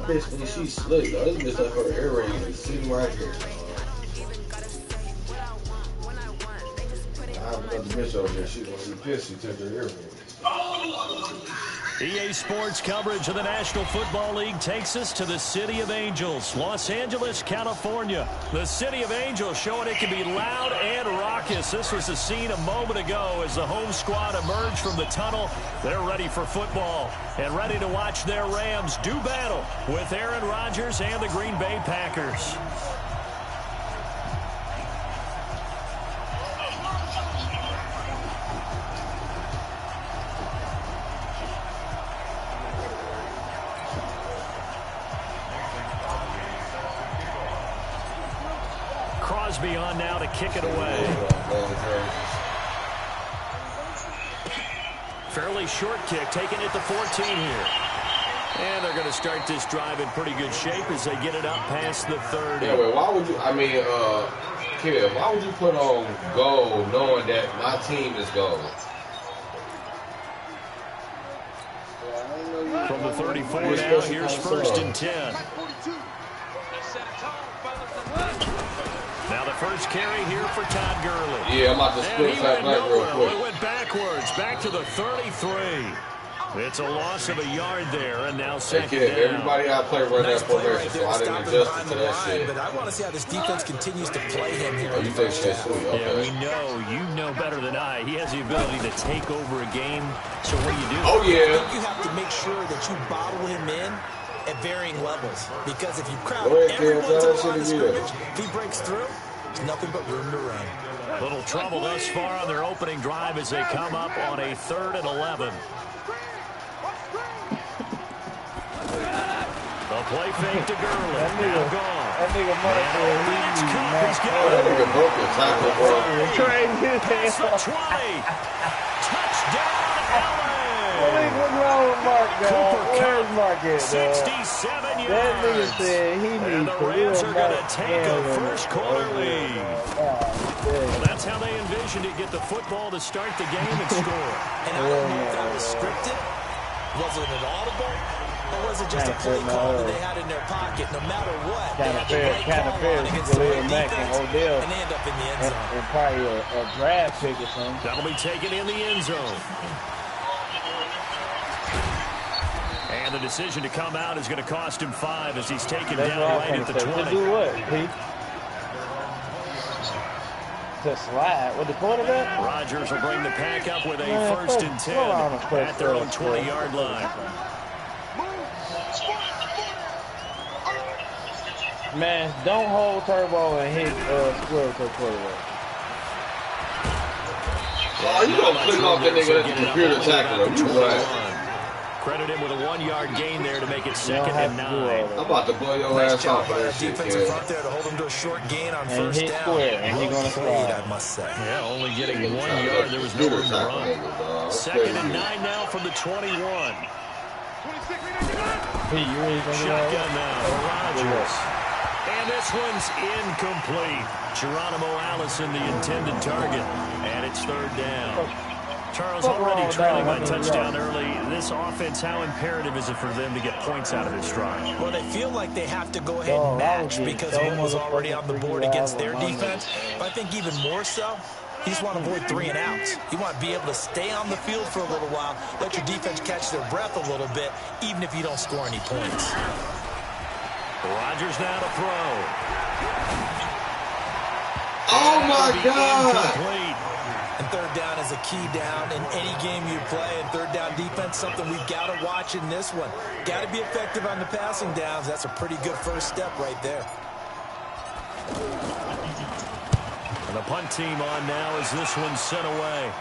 bitch thinks she's slick, though. This bitch left her earring and sitting right here. I have another bitch over there. She gonna be pissed. She took her earring. EA Sports coverage of the National Football League takes us to the City of Angels, Los Angeles, California. The City of Angels showing it can be loud and raucous. This was the scene a moment ago as the home squad emerged from the tunnel. They're ready for football and ready to watch their Rams do battle with Aaron Rodgers and the Green Bay Packers. Crosby on now to kick it away. Fairly short kick, taking it to 14 here. And they're going to start this drive in pretty good shape as they get it up past the 30. Yeah, but why would you, I mean, kid, why would you put on goal knowing that my team is gold? From the 34 now, here's first and 10. Now the first carry here for Todd Gurley. Yeah, I'm about to split that back real quick. It went backwards, back to the 33. It's a loss of a yard there, and now second down. Everybody I play run that formation, so I didn't adjust to that shit. But I want to see how this defense continues to play him here. Oh, you think shit's sweet? Okay. Yeah, we know. You know better than I. He has the ability to take over a game. So what do you do? Oh, yeah. I think you have to make sure that you bottle him in at varying levels. Because if you crowd everyone to the line of scrimmage, if he breaks through, there's nothing but room to run. Little trouble thus far on their opening drive as they come up on a 3rd and 11. The play fake to Gurley. Now gone. That nigga That nigga broke his tackle, bro. Past the 20. Touchdown, Allen. What's wrong with Mark, dog? Where's Mark at, 67 yards. That nigga said he needs and the Rams are going to take a first-quarter lead. Well, that's how they envisioned it, get the football to start the game and score. And I don't know if that was scripted. Was it an audible? Or was it just a play call that they had in their pocket? No matter what, they had the right call on against the right defense, and they end up in the end zone. And probably a draft pick or something. That'll be taken in the end zone. And the decision to come out is going to cost him 5 as he's taken down right at the 20. To do what, Pete? To slide with the quarterback? Rodgers will bring the pack up with a 1st and 10 at their own 20-yard line. Man, don't hold turbo and hit squirrel to quarterback. Oh, you gonna click off that nigga at the computer tackler? You right. Credit him with a 1-yard gain there to make it 2nd and 9. I'm about to blow your ass off for that shit, defensive front there to hold him to a short gain on first down. Square, and he's gonna slide, I must say. Yeah, only getting 1 yard. There was no room to run. 2nd and 9 now from the 21. Shotgun now for Rodgers. And this one's incomplete. Geronimo Allison, the intended target. And it's 3rd down. Charles, already trailing by touchdown early. This offense, how imperative is it for them to get points out of this drive? Well, they feel like they have to go ahead and match because one was already on the board against their defense. But I think even more so, you just want to avoid 3 and outs. You want to be able to stay on the field for a little while, let your defense catch their breath a little bit, even if you don't score any points. Rodgers now to throw. Oh, my God. Incomplete. And 3rd down is a key down in any game you play. And 3rd down defense, something we've got to watch in this one. Got to be effective on the passing downs. That's a pretty good first step right there. And the punt team on now as this one's sent away.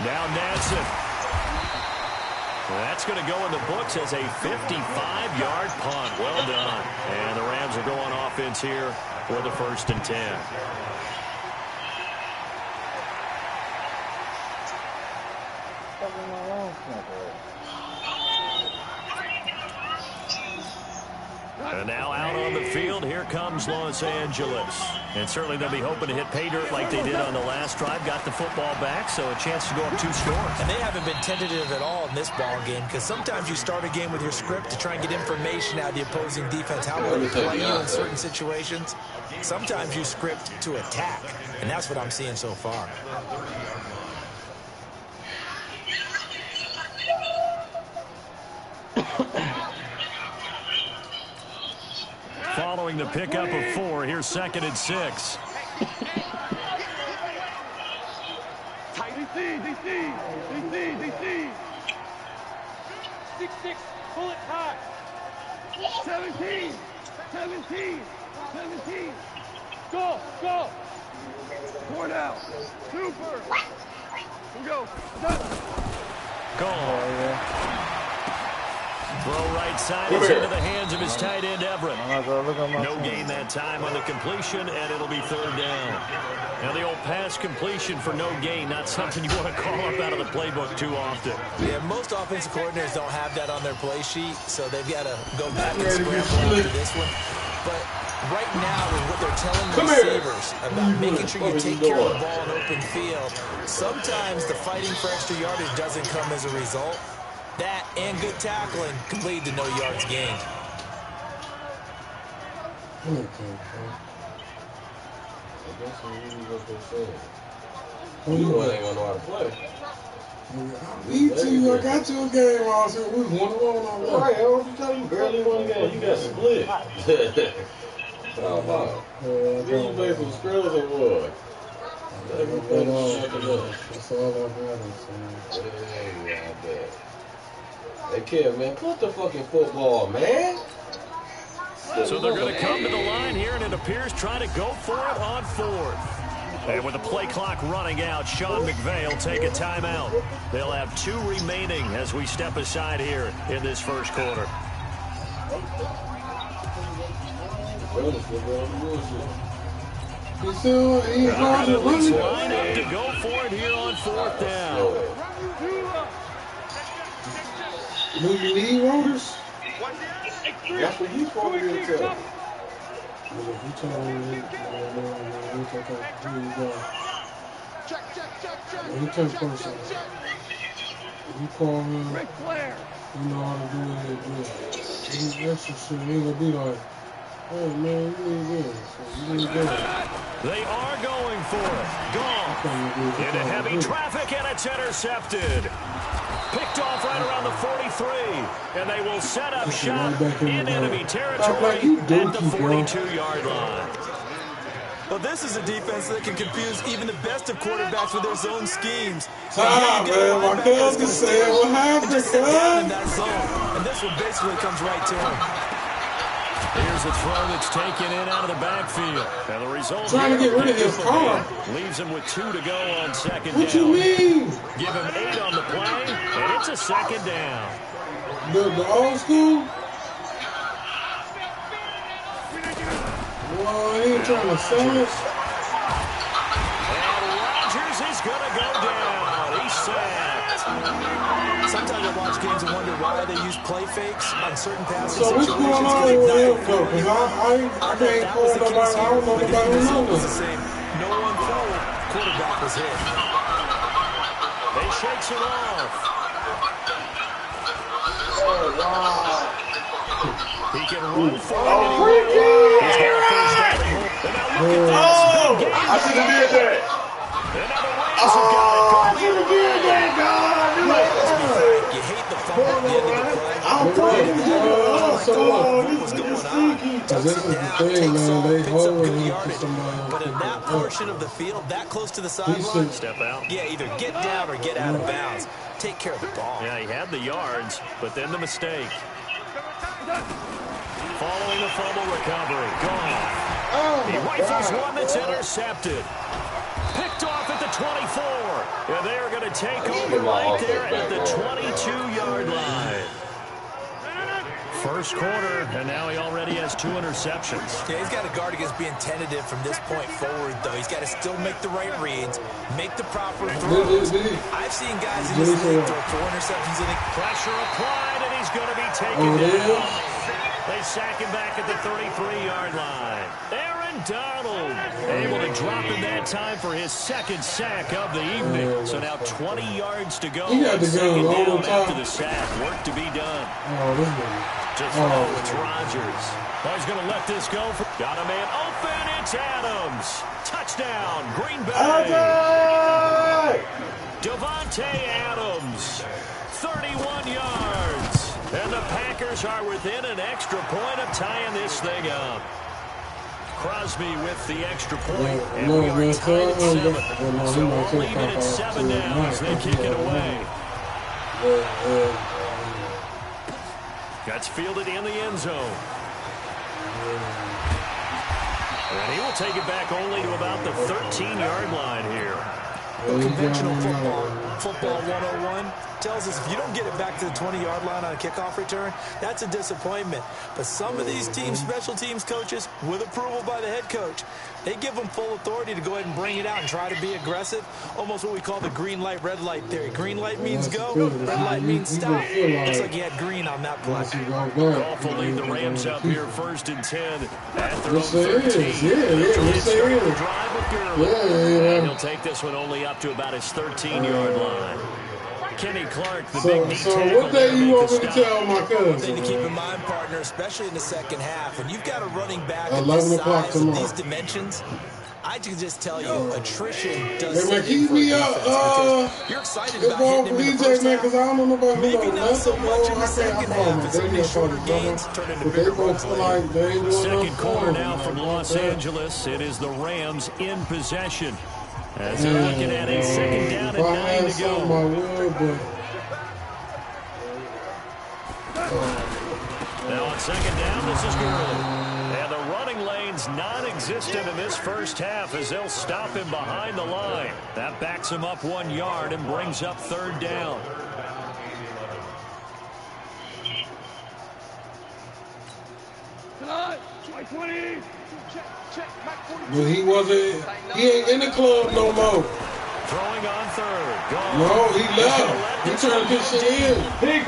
Now Nansen. That's going to go in the books as a 55-yard punt. Well done. And the Rams are going offense here for the 1st and 10. And now out on the field, here comes Los Angeles. And certainly they'll be hoping to hit pay dirt like they did on the last drive. Got the football back, so a chance to go up 2 scores. And they haven't been tentative at all in this ball game, because sometimes you start a game with your script to try and get information out of the opposing defense, how will they play you in certain situations. Sometimes you script to attack, and that's what I'm seeing so far. Following the pickup of 4, here's 2nd and 6. DC. 6-6, pull it high. 17. Go. 4 down. Super. Go. Goal. Throw right side. It's into the hands of his tight end, Everett. No gain that time on the completion, and it'll be 3rd down. Now, the old pass completion for no gain, not something you want to call up out of the playbook too often. Yeah, most offensive coordinators don't have that on their play sheet, so they've got to go back and scramble after this one. But right now, with what they're telling the receivers about making sure you take care of the ball in open field, sometimes the fighting for extra yardage doesn't come as a result. That and good tackling can lead to no yards gained. You ain't gonna know how to play. Me too. I got you a game last year. We was 1-1 on that. Right, I was telling you, barely won a game. You got split. How about? Did you play some Skrillers or what? That's all that matters. Hey, I bet. Hey, kid, man, put the fucking football, man. So they're going to come to the line here, and it appears trying to go for it on 4th. And with the play clock running out, Sean McVay will take a timeout. They'll have 2 remaining as we step aside here in this first quarter. Line up to go for it here on 4th down. Do you need rotors? That's what he's supposed to do, too. He turn person. You call him, you know how to do it. He's extra shit. He ain't gonna be like, hey man, you need this. You need that. They are going for it. Gone. Into heavy traffic, and it's intercepted. Picked off right around the 43, and they will set up shop in enemy territory at the 42-yard line. Well, this is a defense that can confuse even the best of quarterbacks with their zone schemes. Man, my cousin said, what happened, just sit down in that zone, and this one basically comes right to him. Here's a throw that's taken in out of the backfield. And the result trying to get rid of his car. Leaves him with 2 to go on 2nd down. What you mean? Give him 8 on the play, and it's a 2nd down. The old school? Well, he ain't trying to sell it. And Rodgers is going to go down. He's sacked. Sometimes I watch games and wonder why they use play fakes on certain passing so situations. So what's going on with him, though? Because I can't call nobody. I don't know nobody who knows this. No one forward. Quarterback was hit. They shakes it off. Oh, wow. He can run forward. He's got a first down. And now look at this. I should have did that. And now the Rams have got it. I should have did that, God. You hate the fumble at the end of the play. I'm playing What was going on? This is the thing, man. They hold him to somebody. But in that portion of the field, that close to the sideline, step out. Yeah, either get down or get out of bounds. Take care of the ball. Yeah, he had the yards, but then the mistake. Following the fumble recovery. Gone. He rifles one that's intercepted. Picked off at the 24. And they're going to take over right there at the 22-yard line. First quarter, and now he already has 2 interceptions. Yeah, he's got to guard against being tentative from this point forward, though. He's got to still make the right reads, make the proper throws. I've seen guys in this league throw 4 interceptions in a pressure applied, and he's going to be taken down. They sack him back at the 33-yard line. Aaron Donald able to drop in that time for his second sack of the evening. So now 20 yards to go. He got the gun all the time. After the sack. Work to be done. Oh, this one. To throw, it's Rodgers. Oh, he's going to let this go. Got a man open. It's Adams. Touchdown, Green Bay. Devontae Adams, 31 yards. And the Packers are within an extra point of tying this thing up. Crosby with the extra point. And we are tied at 7. So we'll leave it at 7 now as they kick it away. Gets fielded in the end zone. And he will take it back only to about the 13-yard line here. Conventional football 101 tells us if you don't get it back to the 20-yard line on a kickoff return, that's a disappointment. But some of these teams, special teams coaches, with approval by the head coach, they give them full authority to go ahead and bring it out and try to be aggressive. Almost what we call the green light, red light theory. Green light means go, red light means stop. Looks like he had green on that play. Goff will lead the Rams up here 1st and 10 at their own 13. And he'll take this one only up to about his 13-yard line. Kenny Clark, the big D tackle. What day you want me to tell my cousin? One thing to keep in mind, partner, especially in the second half, when you've got a running back of this size and these dimensions, I can just tell you, attrition does something for defense. You're excited about hitting him in the first half. Maybe not so much in the second half. As some of these shorter gains turn into bigger runs later. Second quarter now from Los Angeles. It is the Rams in possession. As they're looking at a second down and 9 to go. Now on second down, this is Gurley. And the running lane's non-existent in this first half as they'll stop him behind the line. That backs him up 1 yard and brings up 3rd down. But he ain't in the club no more. Throwing on 3rd. Gone. No, he left. He turned this shit in. Big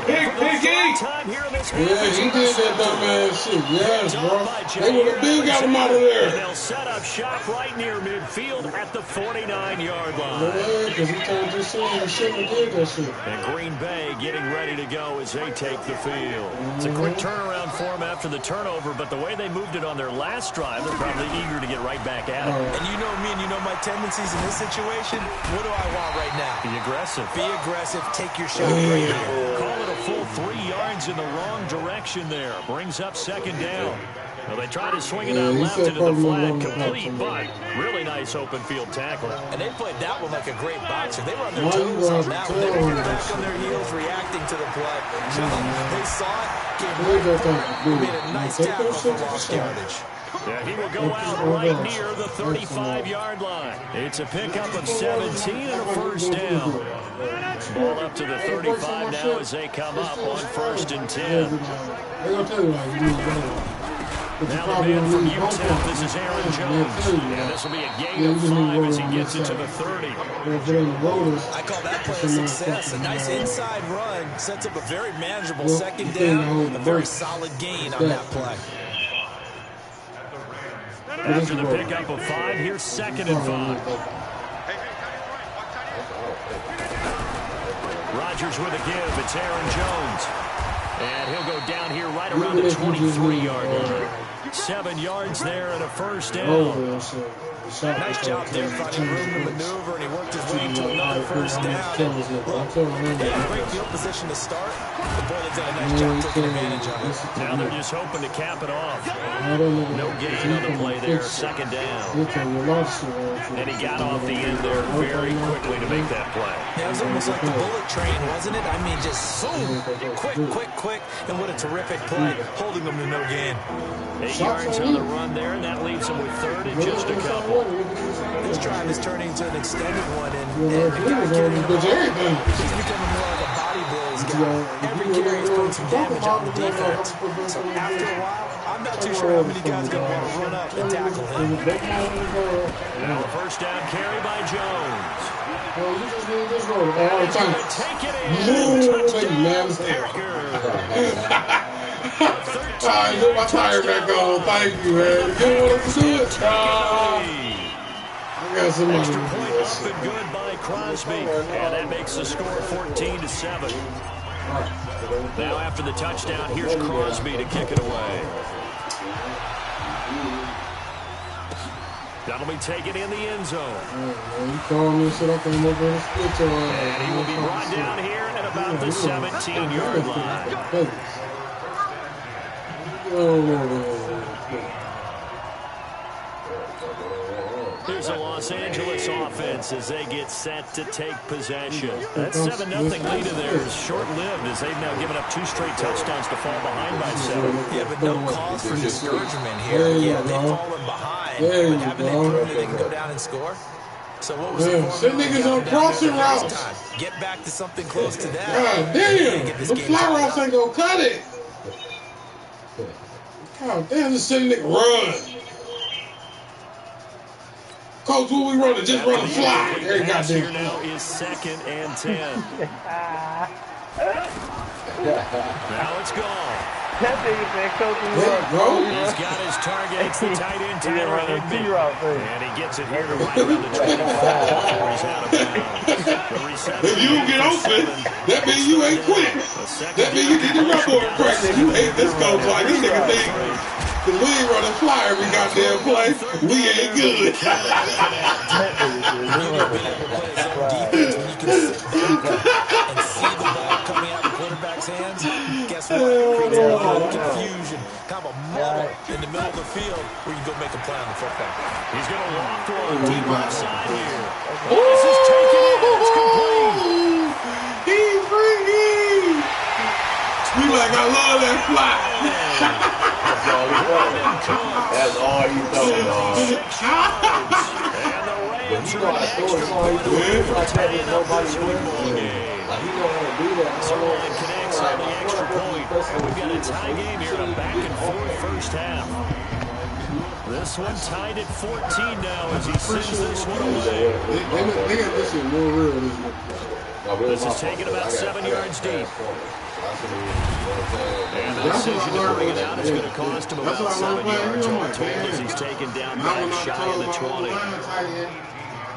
Yeah, he did that dumbass shit. Yes, bro. They would have been got him out of there. And they'll set up shop right near midfield at the 49-yard line. Yeah, because he turned this in. He shouldn't have did that shit. And Green Bay getting ready to go as they take the field. It's a quick turnaround for them after the turnover, but the way they moved it on their last drive, they're probably eager to get right back at it. And you know me and you know my tendencies in this situation. What do I want right now? Be aggressive. Be aggressive. Take your shot right here. Call it a full 3 yards in the wrong direction there. Brings up 2nd down. Well, they try to swing it out left into the flat, complete, but really nice open field tackle. And they played that one like a great boxer. They were on their toes on that one. They were back on their heels reacting to the play. They saw it, came right forward, made a nice tackle for lost yardage. Yeah, he will go out right near the 35-yard line. It's a pickup of 17 and a 1st down. Ball up to the 35 now as they come up on 1st and 10. Now the man from UTEP, this is Aaron Jones. And this will be a gain of 5 as he gets it to the 30. I call that play a success. A nice inside run sets up a very manageable second down. A very solid gain on that play. After the pickup of 5, here's 2nd and 5. Rodgers with a give. It's Aaron Jones. And he'll go down here right around the 23-yard line. 7 yards there and a 1st down. Nice job there finding room to maneuver, and he worked his way to another 1st down. They had a great field position to start. The boy has done a nice job taking advantage of it. Now they're just hoping to cap it off. No gain on the play there, 2nd down. And he got off the end there very quickly to make that play. Yeah, it was almost like the bullet train, wasn't it? I mean, just boom, quick, and what a terrific play, holding them to no gain. 8 yards on the run there, and that leaves him with 3rd and just a couple. This drive is turning into an extended one, and he's becoming more like a body blows guy. Every carry is putting some damage on the defense. So after a while, I'm not too sure how many guys are going to want to run up and tackle him. Now a 1st down carry by Jones. Take it in. Touchdown, Packers. Alright, put my tire back on. Thank you, man. You want us to do it? I got somebody Extra to do point that up shit. and good by Crosby. And that makes the score 14-7. Now after the touchdown, here's Crosby to kick it away. That'll be taken in the end zone. Man, you calling me shit, I came over and split your ass. And he will be brought down here at about the 17-yard line. Here's a Los Angeles offense as they get set to take possession. That 7-0 lead of theirs is short-lived as they've now given up 2 straight touchdowns to fall behind by 7. Yeah, but no cause for discouragement here. Yeah, they've fallen behind, but haven't they proven they can go down and score? So what was the Some niggas on crossing routes. Get back to something close to that. God damn, the fly routes ain't gonna cut it. God damn, this silly nigga run. Coach, what we running? Just run a fly. Every goddamn here now is 2nd and 10. Now it's gone. That nigga said, Coach, He's got his target. It's the tight end, Tyler Higbee. And he gets it here right around the 24 before he's out of bounds. The reception. If you don't get open, that means you ain't quit. That means you did your rubber practice. You hate this coach like this nigga think. Cause we ain't running fly every goddamn play. We ain't good. Guess what? Creates a lot of confusion. Kind of a muddle in the middle of the field where you go make a play on the football. He's going to walk one deep left side here. This is taken in. It's complete. He's freaky. We like, I love that fly. That's all you know, dog. And the Rams are an extra point away from tying up this football game. Sirloin connects on the extra point. And we've got a tie game here, a back-and-forth first half. This one tied at 14 now as he sends this one away. They got this shit more real. This is taken about 7 yards deep. And the decision to bring it out is going to cost him about 7 yards all told as he's taken down back shy of the 20.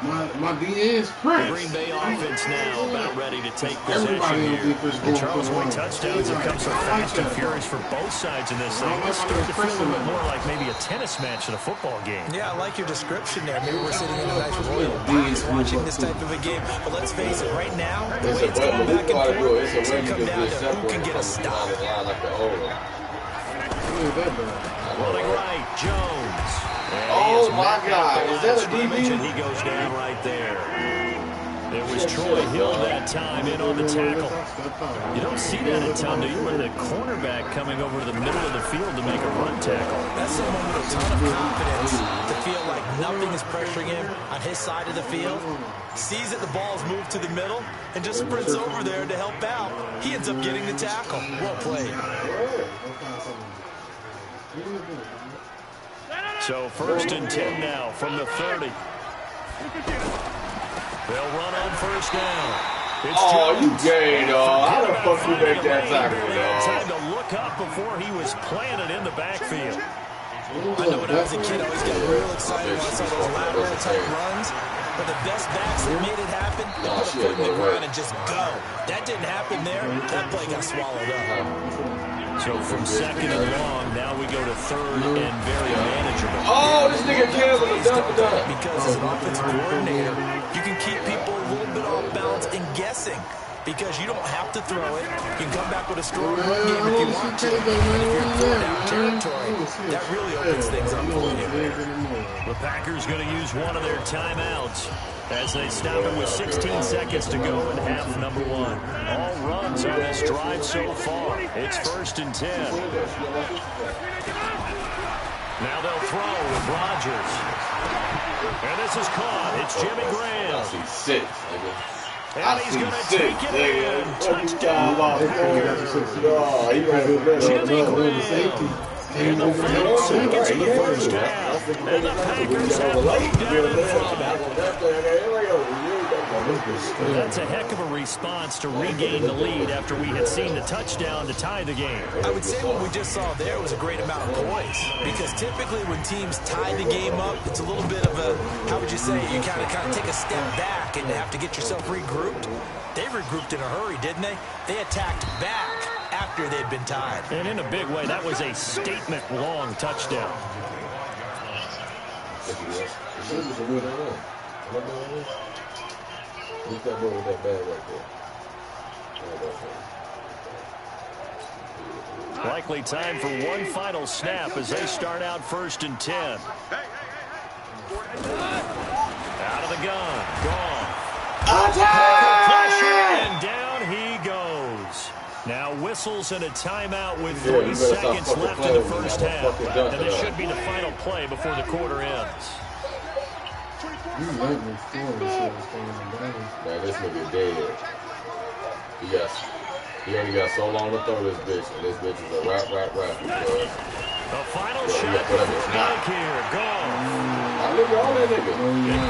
My DN's cracked. The Green Bay offense now about ready to take possession here. The Charles White touchdowns have come so fast and furious for both sides in this thing. It's starting to feel a little bit more like maybe a tennis match than a football game. Yeah, I like your description there. Maybe we're sitting in a nice royal box watching this type of a game. But let's face it, right now, the way it's going back and forth, it's going to come down to who can get a stop. Rolling right, Jones. Oh my God, is that a DB? And he goes down right there. It was Troy Hill that time in on the tackle. You don't see that a ton, do you? Where the cornerback coming over to the middle of the field to make a run tackle. That's someone with a ton of confidence to feel like nothing is pressuring him on his side of the field. Sees that the ball's moved to the middle and just sprints over there to help out. He ends up getting the tackle. Well played. So 1st and 10 now from the 30. They'll run on 1st down. It's Jones. You gay, dog. How the fuck you make that tackle, dog? Time to look up before he was planted in the backfield. I know when I was a kid, I always got real excited when I saw those lateral type runs. But the best backs that made it happen, they put a foot in the ground and just go. That didn't happen there. That play got swallowed up. So from 2nd and long, now we go to 3rd and very manageable. Oh, this nigga Campbell is done. Because as an offensive coordinator, you can keep people a little bit off balance and guessing. Because you don't have to throw it. You can come back with a strong run game if you want to. And if you're in third down territory, that really opens things up for you. The Packers going to use one of their timeouts as they stop it with 16 seconds to go in half number 1. All runs on this drive so far. It's 1st and 10. Now they'll throw with Rodgers. And this is caught. It's Jimmy Graham. I see 6, nigga. And he's going to take it in. Touchdown. Jimmy Graham. In the final seconds of the first half. And the Packers have laid down in front. That's a heck of a response to regain the lead after we had seen the touchdown to tie the game. I would say what we just saw there was a great amount of poise, because typically when teams tie the game up, it's a little bit of a, how would you say, you kind of take a step back and have to get yourself regrouped. They regrouped in a hurry, didn't they? They attacked back after they'd been tied. And in a big way, that was a statement-long touchdown. Likely time for one final snap as they start out 1st and 10. Out of the gun. Gone. Pressure, and down he goes. Now whistles and a timeout with 3 seconds left in the first half. And this should be the final play before the quarter ends. Man, this nigga dead. He only got so long to throw this bitch, and this bitch is a rap. The final shot for Nick here. Gone. I look at all that nigga. And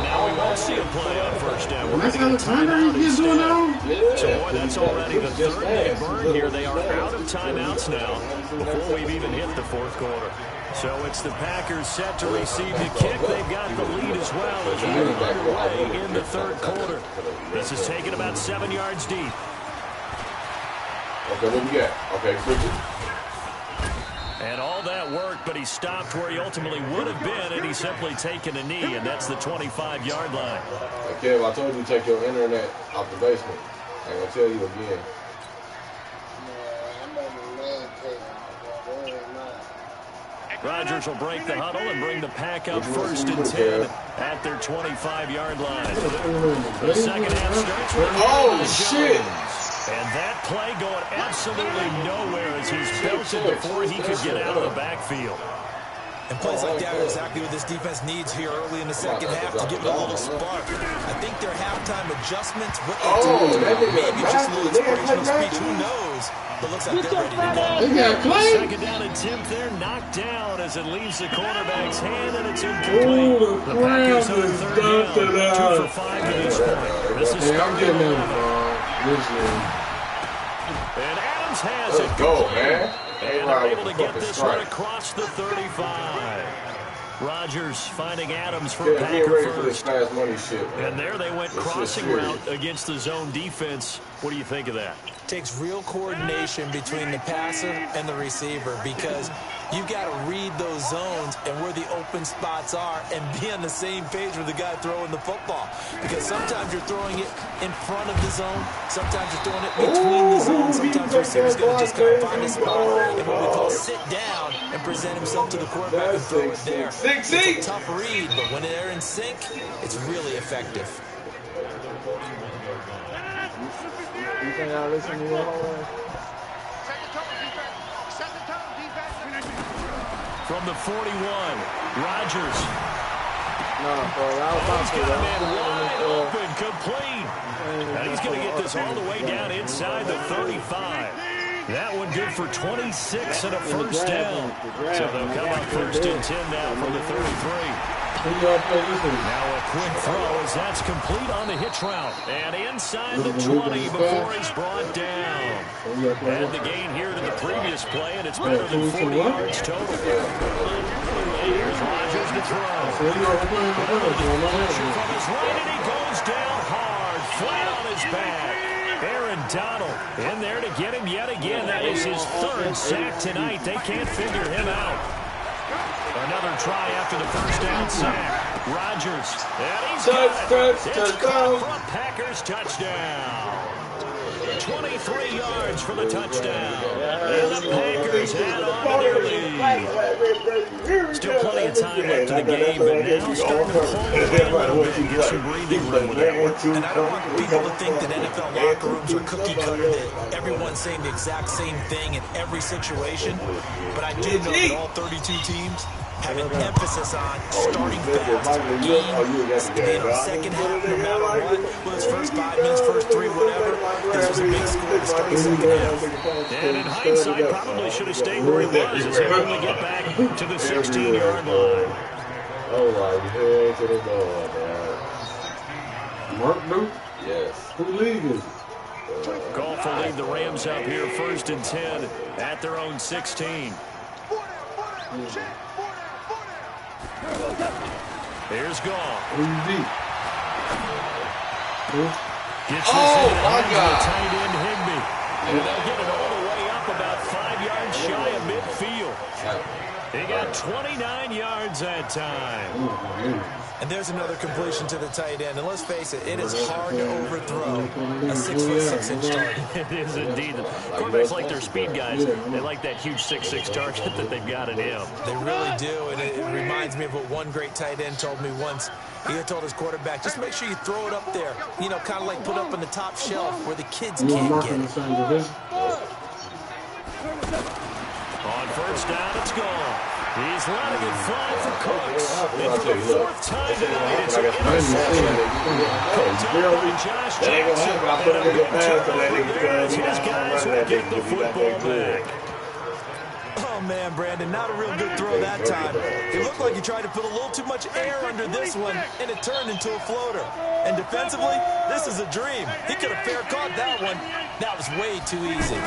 now we won't see a play on 1st down. We're That's going how to the timeout is doing now? So, boy, that's already the 3rd they burned here. They are out of timeouts now before we've even hit the 4th quarter. So it's the Packers set to receive the kick. They've got the lead as well as we are underway in the 3rd quarter. This is taken about 7 yards deep. Okay, what we got? Okay, switch. And all that work, but he stopped where he ultimately would have been, and he's simply taken a knee, and that's the 25-yard line. Hey, Kev, I told you to take your internet out the basement. I'm going to tell you again. Rodgers will break the huddle and bring the pack up 1st and 10 at their 25-yard line. The second half starts with shit! And that play going absolutely nowhere as he's belted before he could get out of the backfield. And plays like that are exactly what this defense needs here early in the second half to give it a little spark. I think their halftime adjustments, what they do, maybe just a little inspirational speech, who knows? But looks like they're ready to go. They got Clay. 2nd down and 10th there, knocked down as it leaves the quarterback's hand, and it's incomplete. The Packers on 3rd down, 2 for 5 to this point. This is I'm getting them. And Adams has it. Go, man. And they're able to get this one across the 35. Rodgers finding Adams for Packer first. And there they went crossing route against the zone defense. What do you think of that? Takes real coordination between the passer and the receiver, because you've got to read those zones and where the open spots are and be on the same page with the guy throwing the football. Because sometimes you're throwing it in front of the zone, sometimes you're throwing it between the zones, sometimes the receiver's going to just kind of find a spot and what we call sit down and present himself to the quarterback and throw it there. It's a tough read, but when they're in sync, it's really effective. You think I'll listen to your whole From the 41, Rodgers. No, bro, He's got a man wide open, complete. And he's going to get this all the way down inside the 35. That one good for 26 and a 1st down. So they'll come up 1st and 10 now from the 33. Now a quick throw as that's complete on the hitch route. And inside the 20 before he's brought down. And the gain here to the previous play, and it's better than 40 yards total. Here's Rodgers to throw. Pressure from his right, and he goes down hard, flat on his back. Aaron Donald in there to get him yet again. That is his 3rd sack tonight. They can't figure him out. Another try after the 1st down sack. Rodgers. And he's got it. It's caught for a Packers touchdown. 23 yards for the touchdown. And the Packers add on to their lead. Still plenty of time left in the game, but now starting to pull away a little bit and get some breathing room with that one. And I don't want people to think that NFL locker rooms are cookie cutter, that everyone's saying the exact same thing in every situation. But I do know that all 32 teams have an emphasis on starting fast, second half, no matter what, whether it's first 5 minutes, first 3, whatever. This was a big score to start the second half. And in hindsight, probably should have stayed where he was as he only get back to the 16-yard line. Oh, like, head to the ball, man. Mark Duke? Yes. Who league is it? Goff will lead the Rams up here 1st and 10 at their own 16. Here's Goff. Gets this into the hands of the tight end Higbee. And they'll get it all the way up about 5 yards shy of midfield. He got 29 yards that time. And there's another completion to the tight end. And let's face it, it is hard to overthrow a 6'6" target. It is indeed. Quarterbacks like their speed guys. They like that huge 6'6" target that they've got in him. They really do. And it reminds me of what one great tight end told me once. He had told his quarterback, just make sure you throw it up there. You know, kind of like put up on the top shelf where the kids can't get it. On 1st down, it's gone. He's letting it fly for Cooks. And for the 4th time tonight, it's an interception. Picked up by Josh Jackson. And a good turnover there as his guys will get the football back. Oh, man, Brandon, not a real good throw that time. It looked like he tried to put a little too much air under this one, and it turned into a floater. And defensively, this is a dream. He could have fair caught that one. That was way too easy.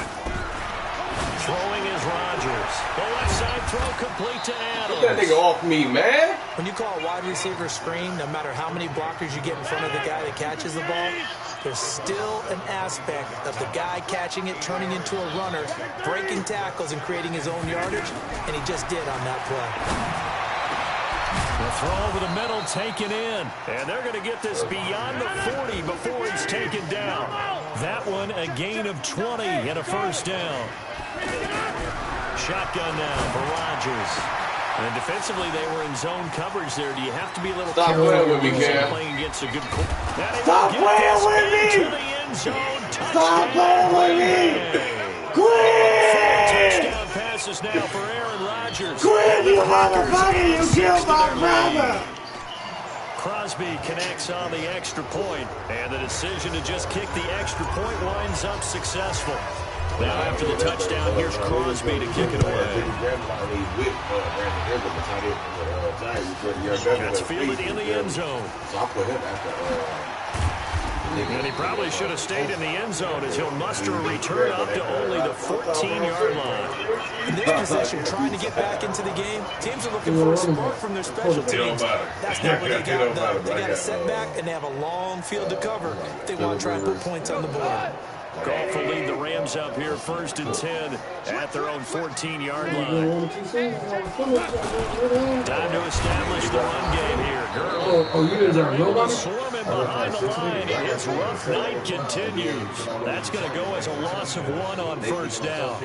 Throwing is Rodgers. The left side throw complete to Adams. Get that nigga off me, man. When you call a wide receiver screen, no matter how many blockers you get in front of the guy that catches the ball, there's still an aspect of the guy catching it, turning into a runner, breaking tackles, and creating his own yardage, and he just did on that play. The throw over the middle taken in, and they're going to get this beyond the 40 before he's taken down. That one a gain of 20 and a 1st down. Shotgun now for Rodgers. And defensively, they were in zone coverage there. Do you have to be a little careful with me, Cam. playing against a good coach? Stop playing with me! To the end zone. Stop playing with me! Quit! Touchdown passes now for Aaron Rodgers. Quit, you motherfucker! You killed my brother! Crosby connects on the extra point, and the decision to just kick the extra point winds up successful. Now after the touchdown, here's Crosby to kick it away. Gets fielded in the end zone. And he probably should have stayed in the end zone as he'll muster a return up to only the 14-yard line. In this position, trying to get back into the game, teams are looking for a spark from their special teams. That's not what they got, though. They got a setback, and they have a long field to cover if they want to try and put points on the board. Goff will lead the Rams up here 1st and 10 at their own 14-yard line. Time to establish the run game here. Gurley swarming behind the line. Its rough night continues. That's going to go as a loss of 1 on 1st down.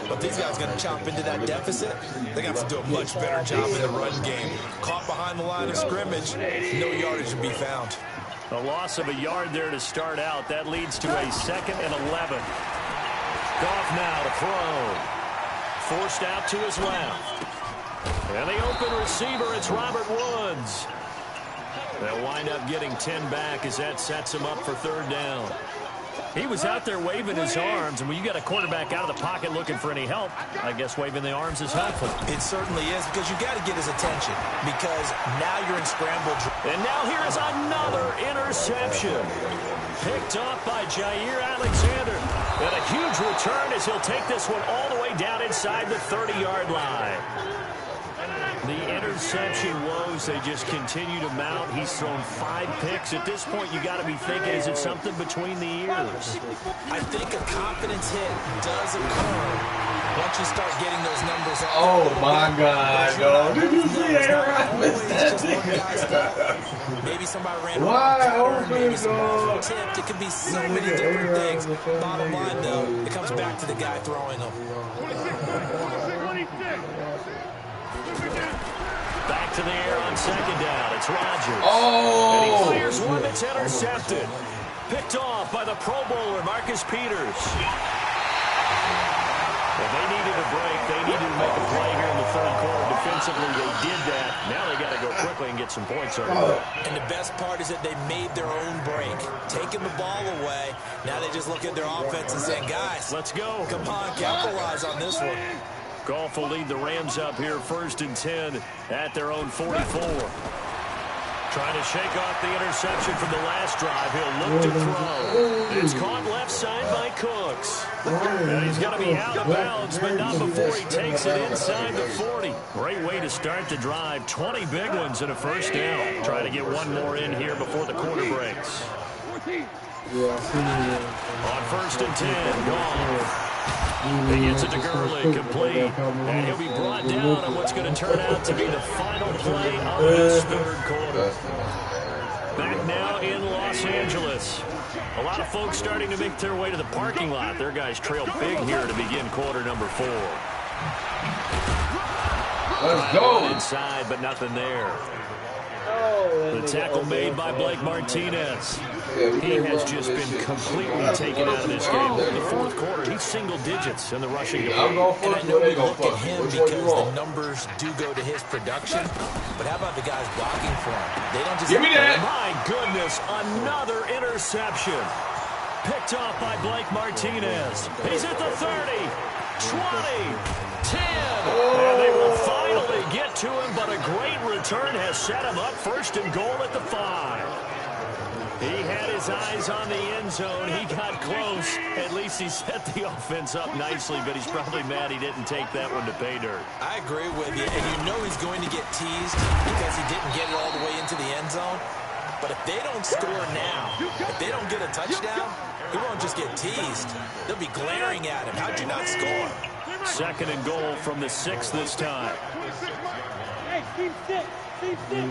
But these guys going to chop into that deficit. They're going to have to do a much better job in the run game. Caught behind the line of scrimmage, no yardage to be found. A loss of a yard there to start out. That leads to a 2nd and 11. Goff now to throw. Forced out to his left. And the open receiver, it's Robert Woods. They'll wind up getting 10 back as that sets him up for 3rd down. He was out there waving his arms, and when you got a quarterback out of the pocket looking for any help, I guess waving the arms is helpful. It certainly is, because you got to get his attention, because now you're in scramble. And now here is another interception. Picked off by Jair Alexander. And a huge return as he'll take this one all the way down inside the 30-yard line. The interception woes, they just continue to mount. He's thrown 5 picks. At this point, you got to be thinking, is it something between the ears? I think a confidence hit does occur once you start getting those numbers up. Oh, my God, dog. Did you see Aaron? Maybe somebody ran over, maybe somebody tipped. It could be so many different things. Bottom line, though, it comes back to the guy throwing them. Back to the air on 2nd down. It's Rodgers. Oh! And he fires one that's intercepted. Picked off by the Pro Bowler, Marcus Peters. Well, they needed a break. They needed to make a play here in the 3rd quarter. Defensively, they did that. Now they got to go quickly and get some points early. And the best part is that they made their own break. Taking the ball away. Now they just look at their offense and saying, guys, let's go. Come on, capitalize on this one. Goff will lead the Rams up here 1st and 10 at their own 44. Trying to shake off the interception from the last drive. He'll look to throw. It's caught left side by Cooks. And he's going to be out of bounds, but not before he takes it inside the 40. Great way to start the drive. 20 big ones and a first down. Trying to get one more in here before the quarter breaks. On 1st and 10, Goff. He gets it to Gurley, complete. And he'll be brought down on what's going to turn out to be the final play of this 3rd quarter. Back now in Los Angeles. A lot of folks starting to make their way to the parking lot. Their guys trail big here to begin quarter number 4. Let's go. Inside, but nothing there. The tackle made by Blake Martinez. He has just been completely taken out of this game. In the 4th quarter, he's single digits in the rushing department. And I know we look at him because the numbers do go to his production. But how about the guys blocking for him? They don't just give me that. My goodness, another interception. Picked off by Blake Martinez. He's at the 30, 20. 10, and they will finally get to him, but a great return has set him up 1st and goal at the 5. He had his eyes on the end zone. He got close. At least he set the offense up nicely, but he's probably mad he didn't take that one to pay dirt. I agree with you, and you know he's going to get teased because he didn't get it all the way into the end zone. But if they don't score now, if they don't get a touchdown, he won't just get teased. They'll be glaring at him. How'd you not score? 2nd and goal from the 6 this time. Hey, keep stick. Keep stick.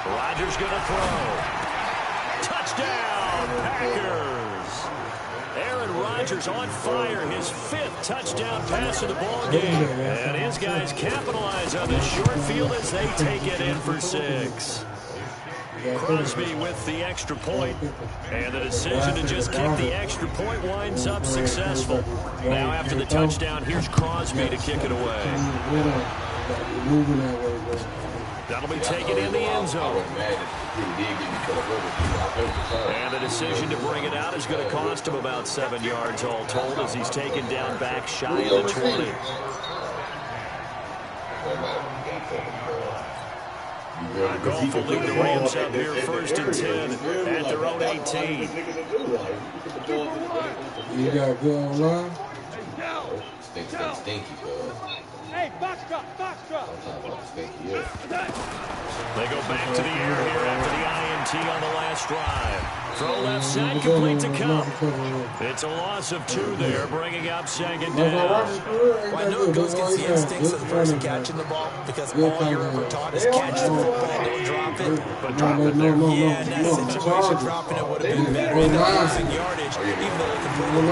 Rodgers going to throw. Touchdown, Packers. Aaron Rodgers on fire. His 5th touchdown pass of the ball game. And his guys capitalize on this short field as they take it in for 6. Crosby with the extra point, and the decision to just kick the extra point winds up successful. Now after the touchdown, here's Crosby to kick it away. That'll be taken in the end zone. And the decision to bring it out is going to cost him about 7 yards all told as he's taken down back shy of the 20. Goff will lead the Rams up here 1st and 10 at their own 18. You got a good online? Stinky, Hey, box drop. They go back to the air here after the INT on the last drive. Throw left side, complete to Cup. It's a loss of 2 there, bringing up 2nd down. Well, I know it goes against the instincts of the person catching the ball because all you're ever taught is catch the football, don't drop it. But drop it there. Yeah, in that situation, dropping it would have been better than losing yardage, even though they completely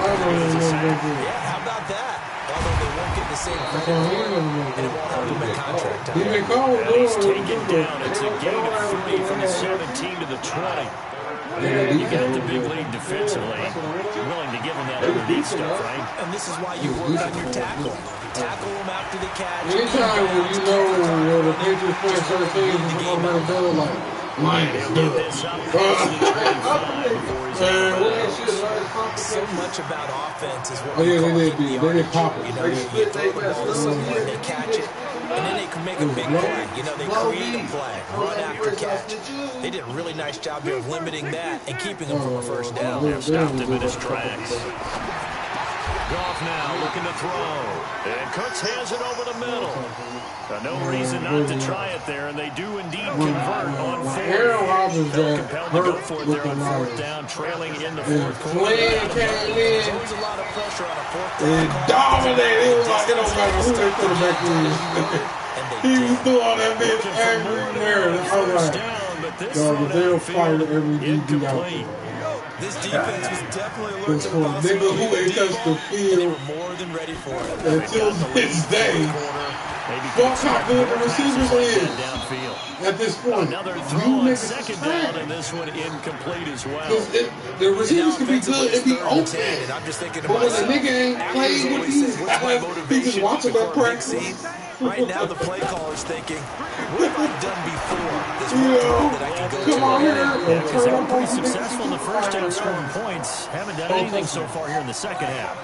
yeah, how about that? Although they won't get the same credit for it, and it won't help them in contract time. And he's taken down. It's a gain of 3 from the 17 to the 20. You got the big lead defensively. You're willing to give them that underneath stuff, right? And this is why you work on your tackle. Tackle them after the catch. Anytime when you know when the Patriots play certain things, you come out and go like, He'll get this up past the 25 before he's out. So much about offense is what oh, yeah, we they call the did pop it. You know, you throw the ball to someone, they catch it, and then they can make a big play. You know, they create a play, run after catch. They did a really nice job here of limiting that and keeping him from a first down. They've stopped him in his tracks. Goff now looking to throw. And Cooks has it over the middle. No reason not to try it there, and they do indeed convert on 4th. They're compelled to go for it there on 4th down, trailing in the 4th quarter. There's always a lot of pressure on a 4th down. It dominated. It was like it don't matter who they put it back in. He was doing that bitch everywhere. I was like, they'll fight every DB out there. This defense was definitely alert to the nigga who ain't touched the field. They were more than ready for it. Until this day. Fuck how good the receivers is at this point. Another throw on 2nd down, and this one incomplete as well. The receivers can be good and be open. And I'm just thinking to but when myself, the nigga ain't played with these guys, he's just watching that practice. Right now, the play caller's thinking, what have I done before? There's one time that I can go come on here. Because they were pretty successful in the first half scoring points. Haven't done anything so far here in the second half.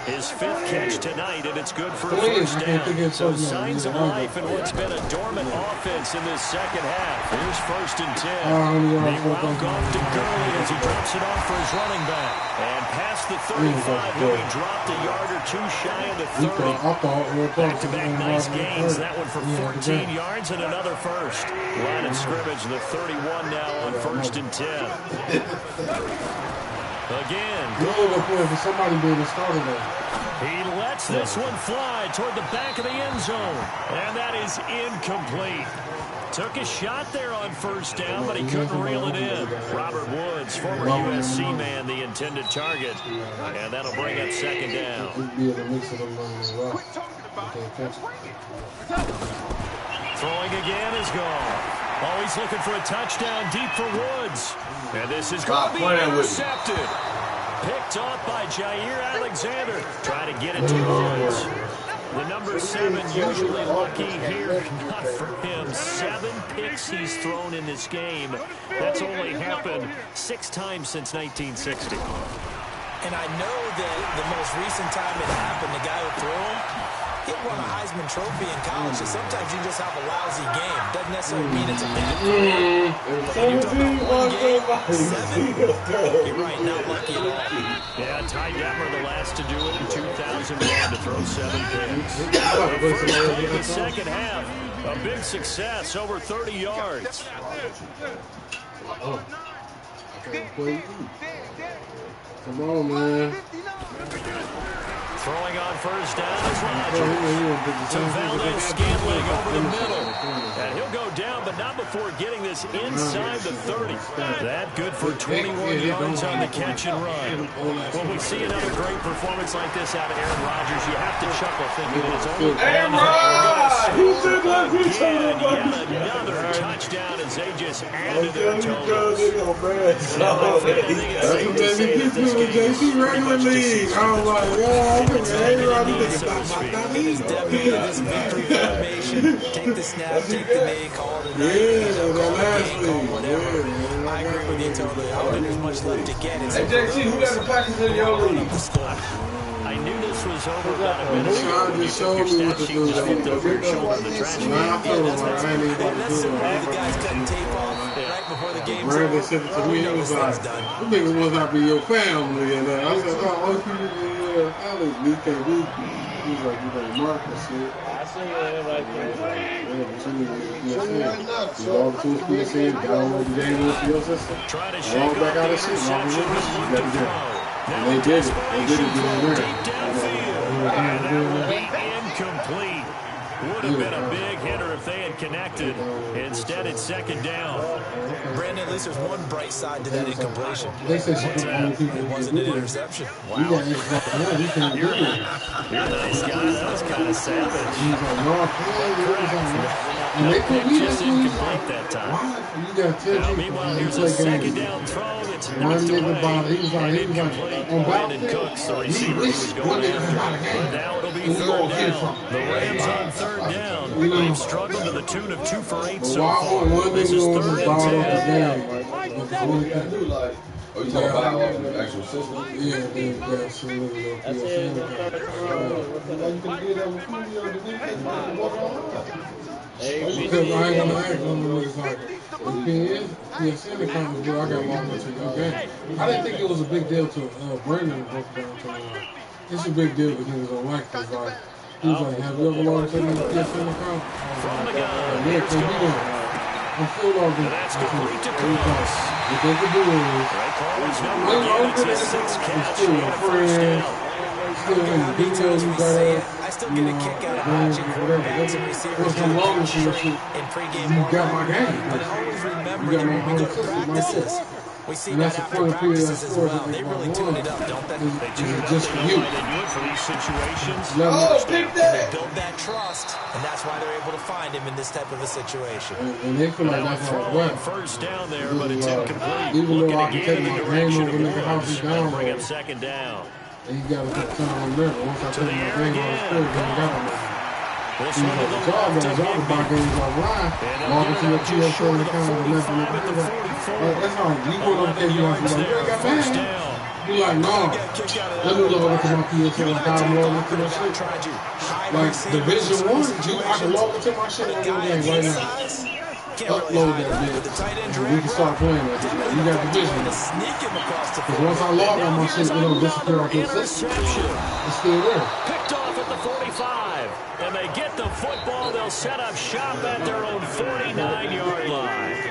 His 5th catch tonight, and it's good for a first down. So signs of life in what's been a dormant offense in this second half. Here's 1st and 10. Meanwhile, Goff to Gurley as he drops it off for his running back. And past the 35, he'll be dropped a yard or two shy of the 30. Back-to-back nice gains. That one for 14 yards and another first. Line of scrimmage, the 31 now on 1st and 10. Again. For somebody being a starter there. He lets this one fly toward the back of the end zone. And that is incomplete. Took a shot there on 1st down, but he couldn't reel it in. Robert Woods, former USC man, the intended target. And that'll bring up 2nd down. Throwing again is gone. Oh, he's looking for a touchdown deep for Woods. And this is going to be intercepted. Picked off by Jair Alexander. Trying to get it to Woods. The number 7 usually lucky here. Not for him. 7 picks he's thrown in this game. That's only happened 6 times since 1960. And I know that the most recent time it happened, the guy who threw him, he won a Heisman Trophy in college, so sometimes you just have a lousy game. Doesn't necessarily mean it's a bad game. You're talking about 1 game, 7. You're right, not lucky at all. Yeah, Ty Detmer the last to do it in 2001 to throw 7 picks. The first play of the second half, a big success, over 30 yards. Come on, man. Throwing on 1st down is Rodgers. To Valdez-Scantling over the middle. And he'll go down, but not before getting this inside the 30. That good for 21 yards on the catch and run. When we see another great performance like this out of Aaron Rodgers, you have to chuckle thinking that it's only yet another touchdown as they just added their totals. Take the snap, take the knee, call it a night, whatever. I agree with you totally. I don't think there's much left to get. Hey, JC, who got the package in your room? I knew this was over about a minute ago. Your stat sheet just flipped over your shoulder in the trash can. That's simply the guys cutting tape off right before the game's over. Brandon said it to me, he was like, "You niggas must not be your family." And I said, "Oh, people, Alex, we can't be." He was like, "You better mark that shit." I see it like that. All the tools PSN, got over the game with your sister. All back out of shit. And they did it. They did it doing there. Incomplete. Would have been a big hitter if they had connected. Instead, it's 2nd down. Brandon, at least there's one bright side to that incompletion. They said she It wasn't an interception. Wow. You're a nice guy. That was kind of savage. And they put me just incomplete that time. Now, meanwhile, here's a 2nd down throw that's knocked away. And incomplete. Brandon Cooks, the receiver who was going after. Now it'll be 3rd down. The Rams on 3rd down. They've struggled to the tune of 2 for 8 so far. This is 3rd and 10. Oh, you talking about the actual system? Yeah, absolutely. That's it. Because I ain't gonna ask no niggas like PSN account was good. I got walked into the game. I didn't think it was a big deal to Brandon broke down to it's a big deal because niggas don't like this. Like he was like, "Have you ever logged into the PSN account?" From the gun. Yeah, can you do it? I'm still logged in. That's complete to Cooks. What they could do is it's his 6th catch and a first down. still in the details you got. I still get a kick out of watching quarterbacks and receivers do in pregame You got my game. but I always remember that when we go to practices, we see that after practices as well. They really tune it up, don't they? They tune it just up for the you. way they do it for these situations. They build that trust, and that's why they're able to find him in this type of a situation. And they feel like Now that's how it throwing went. first down there, but it's incomplete. Even Looking though I can again take in my the game direction over of nigga house Woods. down, That'll bring up 2nd down. and you got to put time on there. Once I To take the my air game on the again. stage, then I got on there. This You one know, to the the job left guys, of y'all can buy Higby. games online, And log into your just short PSN of the account and 45 at the 44. that's how you go to the 11 KPI yards and be like, there, "You got first man." down. Be like, no. Let me log into my PS4 and how I'm logging into my shit. Like Division 1, I can log into my shit on your game right now. Upload that bitch. And we can start playing that bitch. Like, you got Division. Because once I log on my shit, it don't disappear off your system. It's still there. Picked off at the 45. And they get the football. They'll set up shop at their own 49-yard line.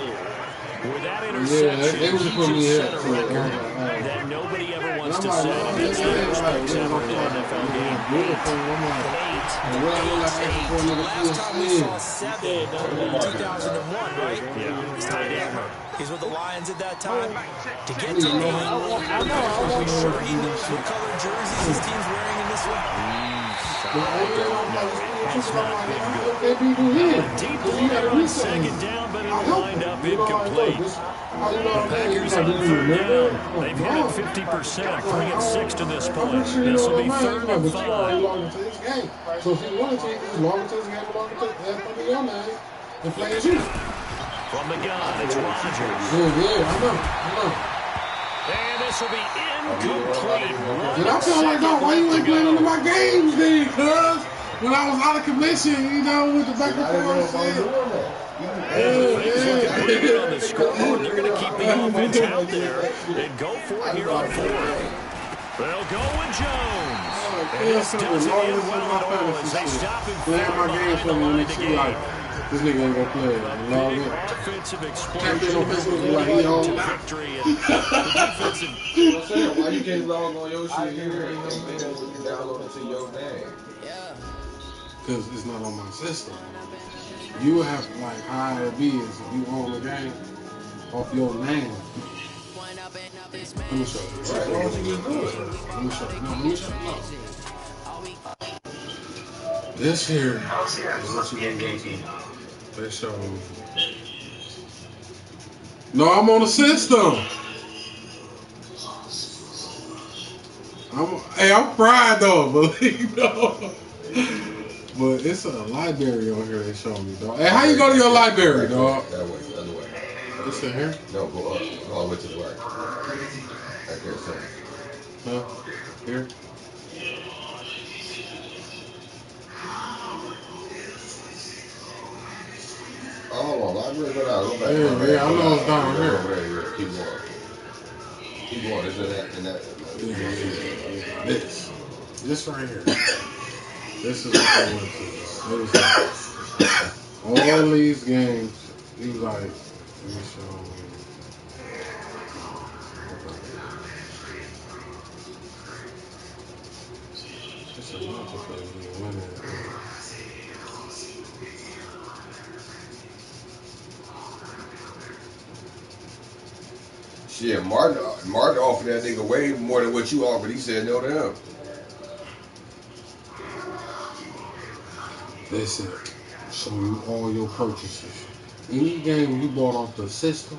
With that interception, it was he for me just here. set a record that nobody ever wants to set. And it's the first picks ever in an NFL game. 8. Last time we saw 7 in 2001, right? Yeah. It's Ty Detmer. He's with the Lions at that time. To get to 8, are we sure he knows what color jerseys his team's wearing in this one? Deep there on second down, but it'll wind up incomplete. The Packers on third down. They've hit it 50%, 3 and 6 to this point. This will be 3rd and 5. So if you want to take this long to this game, long to take your name and play as you. From the gun, it's Rodgers. Yeah, I know. And this will be incomplete. And I feel like, dog, why you ain't playing into my games then, cuz? When I was out of commission, you know, with the back and forth shit. On the scoreboard, they're going to keep the offense out there and go for it here on 4th. They'll go with Jones. And this doesn't end well at all as they stop him behind the line to game. This nigga ain't gonna play it. Big offensive explosion like he on victory. And the defensive. Why you can't log on your shit here and you download it to your name? Yeah. Because it's not on my system. You would have to, like, how it be is if you own the game off your name. Let me show you. Right, why don't you just do it? Let me show you. No. This here is what you gonna go to. They show me. No, I'm on the system. I'm fried though, believe no. But it's a library on here they show me, dog. Hey, how you go to your library, dog? That way, the other way. It's in here? No, go up. Go all the way to the right. Right there, sir. Huh? Here? Oh, library, go down. Go back. Yeah, I know it's down here. Over there, keep going. Keep going. Is in that? Yeah. This right here. This is what I went to. It was like, all these games, he was like, let me show you. It's a multiplayer winner. Shit, Martin offered that nigga way more than what you offered. He said no to him. That's it. Show you all your purchases. Any game you bought off the system,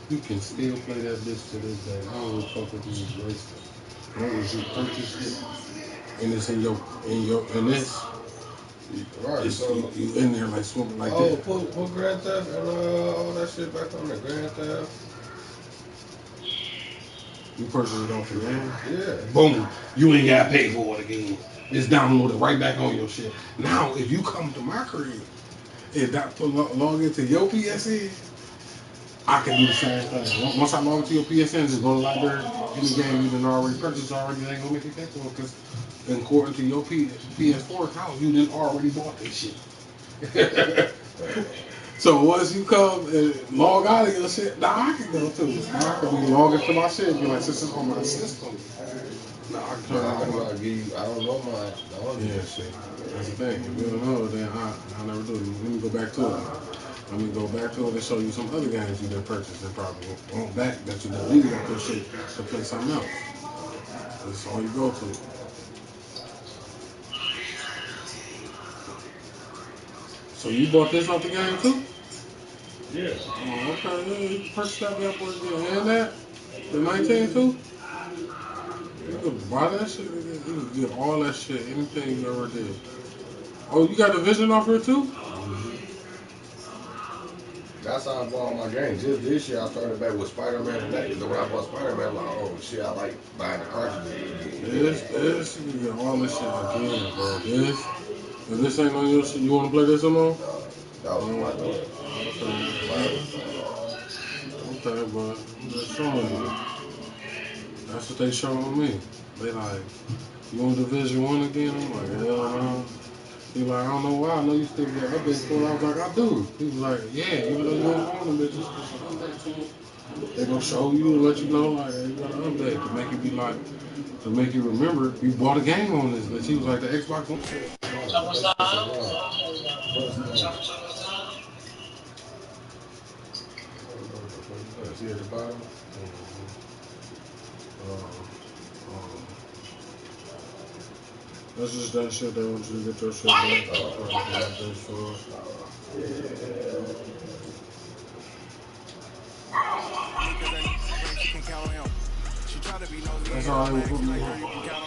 you can still play that bitch to this day. I don't give a fuck if you wasted. As long as you purchased it, and it's in this. Right, so you in there like swimming like that. that. Put Grand Theft and all that shit back on the Grand Theft. You purchased it off the game? Yeah. Boom. You ain't got to pay for it again. It's downloaded right back on your shit. Now, if you come to my crib and log into your PSN, I can do the same thing. Once I log into your PSN, just go to the library, any game you done already purchased already, they ain't gonna make you pay for it because according to your PS4 account, you done already bought this shit. So once you come and log out of your shit, now I can go too. I can be logging to my shit and be like, this is on my system. Now I can turn it on. I don't know mine. I don't do that shit. That's the thing. If you don't know, then I'll never do it. Let me go back to it. Let me go back to it and show you some other games you done purchased and probably won't back that you deleted off your shit to play something else. That's all you go to. So you bought this off the game too? Yeah. Oh, okay. Yeah, you purchased that bad boy again. And that? The 19 too? You could buy that shit. You could get all that shit. Anything you ever did. Oh, you got the Vision off here too? That's how I bought my game. Just this year, I started back with Spider-Man and that. Because when I bought Spider-Man, I'm like, oh shit, I like buying the cartridges. This, you get all this shit again, bro. If this ain't on your shit, you want to play this alone? That was my thing. Okay, but I'm just showing you. That's what they showing me. They like, you want Division 1 again? I'm like, hell no. He like, I don't know why. I know you still get updates for it. I was like, I do. He was like, yeah, even though you don't want them bitches, they gonna show you and let you know, like, hey, you got an update to make you be like, to make you remember you bought a game on this. But he was like, the Xbox One. See at the bottom? That's just that shit they want you to get your shit back. That's all they put me on.